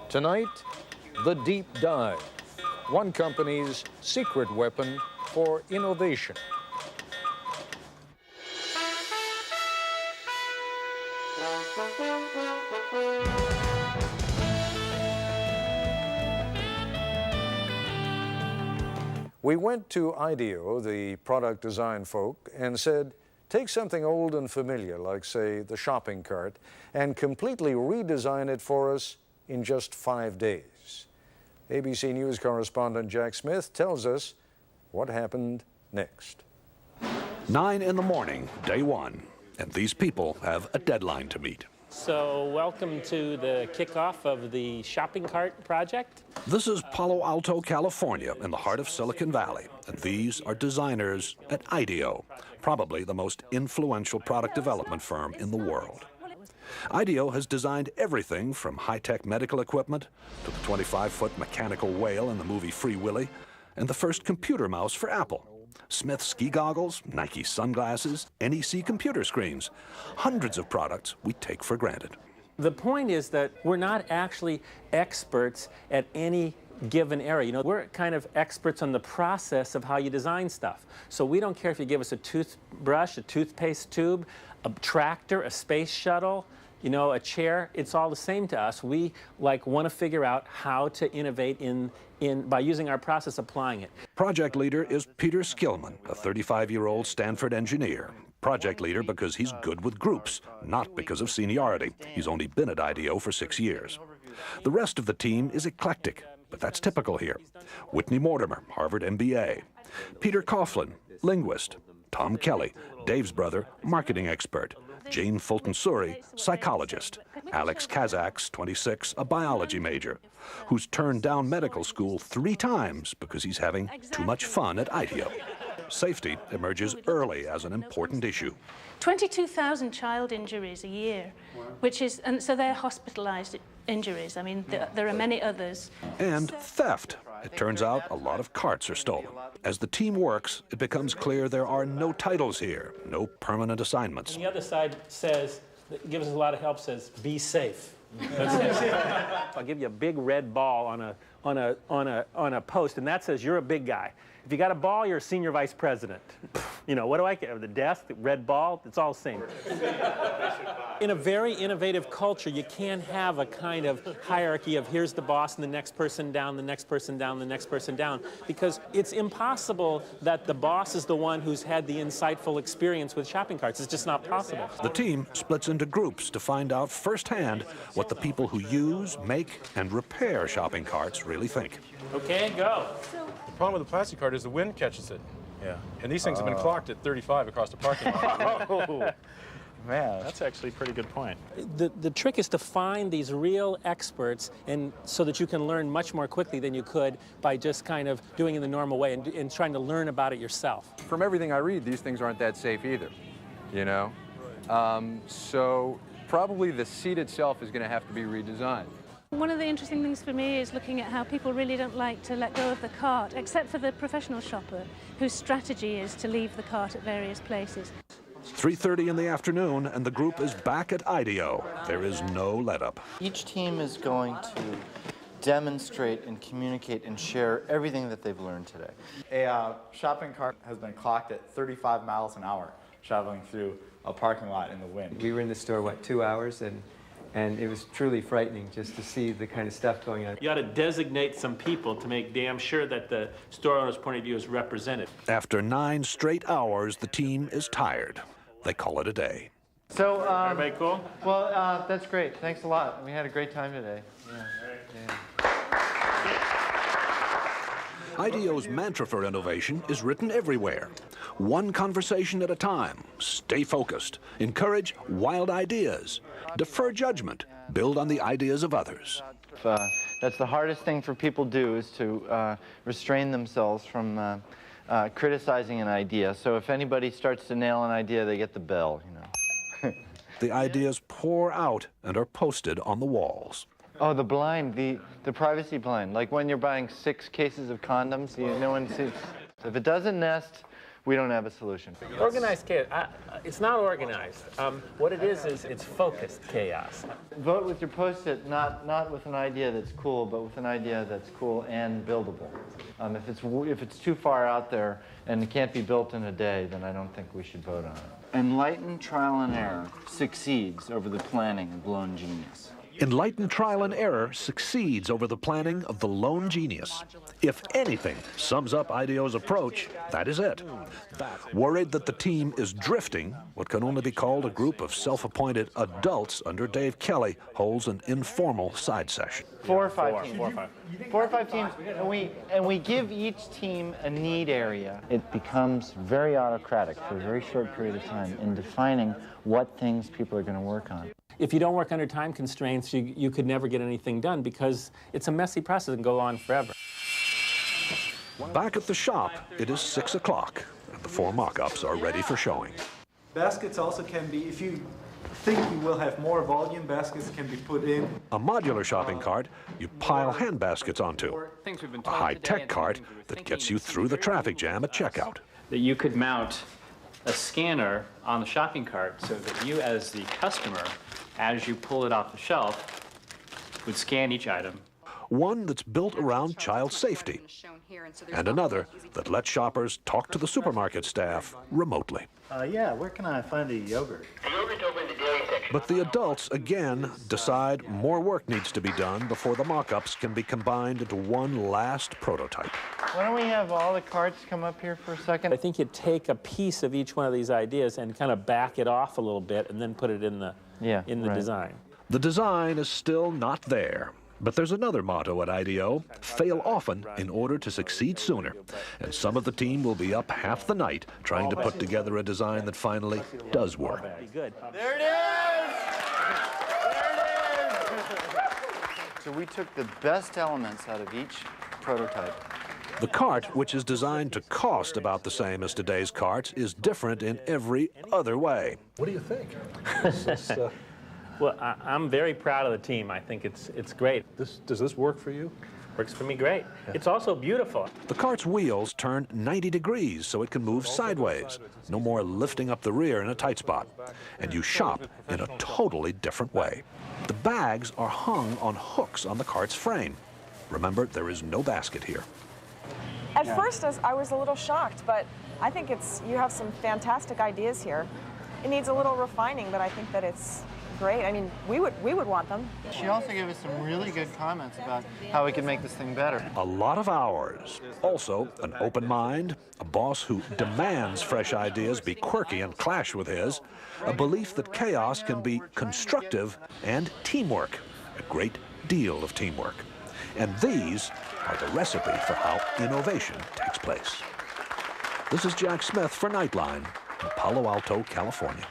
Tonight, the deep dive, one company's secret weapon for innovation. We went to IDEO, the product design folk, and said, take something old and familiar, like, say, the shopping cart, and completely redesign it for us in just 5 days. ABC News correspondent Jack Smith tells us what happened next. 9 in the morning, day one, and these people have a deadline to meet. So welcome to the kickoff of the shopping cart project. This is Palo Alto, California, in the heart of Silicon Valley, and these are designers at IDEO, probably the most influential product development firm in the world. IDEO has designed everything from high-tech medical equipment to the 25-foot mechanical whale in the movie Free Willy and the first computer mouse for Apple. Smith ski goggles, Nike sunglasses, NEC computer screens. Hundreds of products we take for granted. The point is that we're not actually experts at any given area. You know, we're kind of experts on the process of how you design stuff. So we don't care if you give us a toothbrush, a toothpaste tube, a tractor, a space shuttle, you know, a chair. It's all the same to us. We want to figure out how to innovate by using our process, applying it. Project leader is Peter Skillman, a 35-year-old Stanford engineer. Project leader because he's good with groups, not because of seniority. He's only been at IDEO for 6 years. The rest of the team is eclectic, but that's typical here. Whitney Mortimer, Harvard MBA. Peter Coughlin, linguist. Tom Kelly, Dave's brother, marketing expert. Jane Fulton-Suri, psychologist. Alex Kazaks, 26, a biology major, who's turned down medical school 3 times because he's having too much fun at IDEO. Safety emerges early as an important issue. 22,000 child injuries a year, and so they're hospitalized injuries. I mean, there are many others. And theft. It turns out a lot of carts are stolen. As the team works, it becomes clear there are no titles here, no permanent assignments. And the other side says, gives us a lot of help, says, be safe. I'll give you a big red ball on a post, and that says you're a big guy. If you got a ball, you're a senior vice president. You know, what do I care? The desk, the red ball, it's all the same. In a very innovative culture, you can't have a kind of hierarchy of here's the boss and the next person down, the next person down, the next person down, because it's impossible that the boss is the one who's had the insightful experience with shopping carts. It's just not possible. The team splits into groups to find out firsthand what the people who use, make, and repair shopping carts really think. Okay, go. The problem with the plastic cart is the wind catches it. Yeah. And these things have been clocked at 35 across the parking lot. Oh, man, that's actually a pretty good point. The trick is to find these real experts, and so that you can learn much more quickly than you could by just kind of doing it the normal way and trying to learn about it yourself. From everything I read, these things aren't that safe either, you know? So probably the seat itself is going to have to be redesigned. One of the interesting things for me is looking at how people really don't like to let go of the cart, except for the professional shopper, whose strategy is to leave the cart at various places. 3:30 in the afternoon, and the group is back at IDEO. There is no let-up. Each team is going to demonstrate and communicate and share everything that they've learned today. A shopping cart has been clocked at 35 miles an hour traveling through a parking lot in the wind. We were in the store, what, 2 hours, and it was truly frightening just to see the kind of stuff going on. You ought to designate some people to make damn sure that the store owner's point of view is represented. After 9 straight hours, the team is tired. They call it a day. So, everybody cool? Well, that's great. Thanks a lot. We had a great time today. IDEO's mantra for innovation is written everywhere. One conversation at a time. Stay focused. Encourage wild ideas. Defer judgment. Build on the ideas of others. That's the hardest thing for people to do, is to restrain themselves from criticizing an idea. So if anybody starts to nail an idea, they get the bell, you know. The ideas pour out and are posted on the walls. Oh, the blind, the privacy blind. Like when you're buying 6 cases of condoms, no one sees. If it doesn't nest, we don't have a solution. Organized chaos. It's not organized. What it is it's focused chaos. Vote with your Post-it, not with an idea that's cool, but with an idea that's cool and buildable. If it's too far out there and it can't be built in a day, then I don't think we should vote on it. Enlightened trial and error succeeds over the planning of lone genius. Enlightened trial and error succeeds over the planning of the lone genius. If anything sums up IDEO's approach, that is it. Worried that the team is drifting, what can only be called a group of self-appointed adults under Dave Kelly holds an informal side session. 4 or 5 teams. 4 or 5 teams, and we give each team a need area. It becomes very autocratic for a very short period of time in defining what things people are going to work on. If you don't work under time constraints, you could never get anything done because it's a messy process and go on forever. Back at the shop, it is 6 o'clock, and the 4 mock-ups are ready for showing. Baskets also can be, if you think you will have more volume, baskets can be put in. A modular shopping cart you pile hand baskets onto. A high-tech cart that gets you through the traffic jam at checkout. That you could mount a scanner on the shopping cart so that you as the customer, as you pull it off the shelf, would scan each item. One that's built around child safety, and another that lets shoppers talk to the supermarket staff remotely. Yeah, where can I find a yogurt? But the adults, again, decide more work needs to be done before the mock-ups can be combined into one last prototype. Why don't we have all the carts come up here for a second? I think you take a piece of each one of these ideas and kind of back it off a little bit and then put it in the design. The design is still not there. But there's another motto at IDEO: fail often in order to succeed sooner. And some of the team will be up half the night trying to put together a design that finally does work. There it is! There it is! So we took the best elements out of each prototype. The cart, which is designed to cost about the same as today's carts, is different in every other way. What do you think? Well, I'm very proud of the team. I think it's great. Does this work for you? Works for me great. It's also beautiful. The cart's wheels turn 90 degrees so it can move sideways. No more lifting up the rear in a tight spot. And you shop in a totally different way. The bags are hung on hooks on the cart's frame. Remember, there is no basket here. At first, I was a little shocked, but I think you have some fantastic ideas here. It needs a little refining, but I think that it's great. I mean, we would want them. She also gave us some really good comments about how we could make this thing better. A lot of hours. Also, an open mind, a boss who demands fresh ideas be quirky and clash with his, a belief that chaos can be constructive, and teamwork, a great deal of teamwork. And these are the recipe for how innovation takes place. This is Jack Smith for Nightline in Palo Alto, California.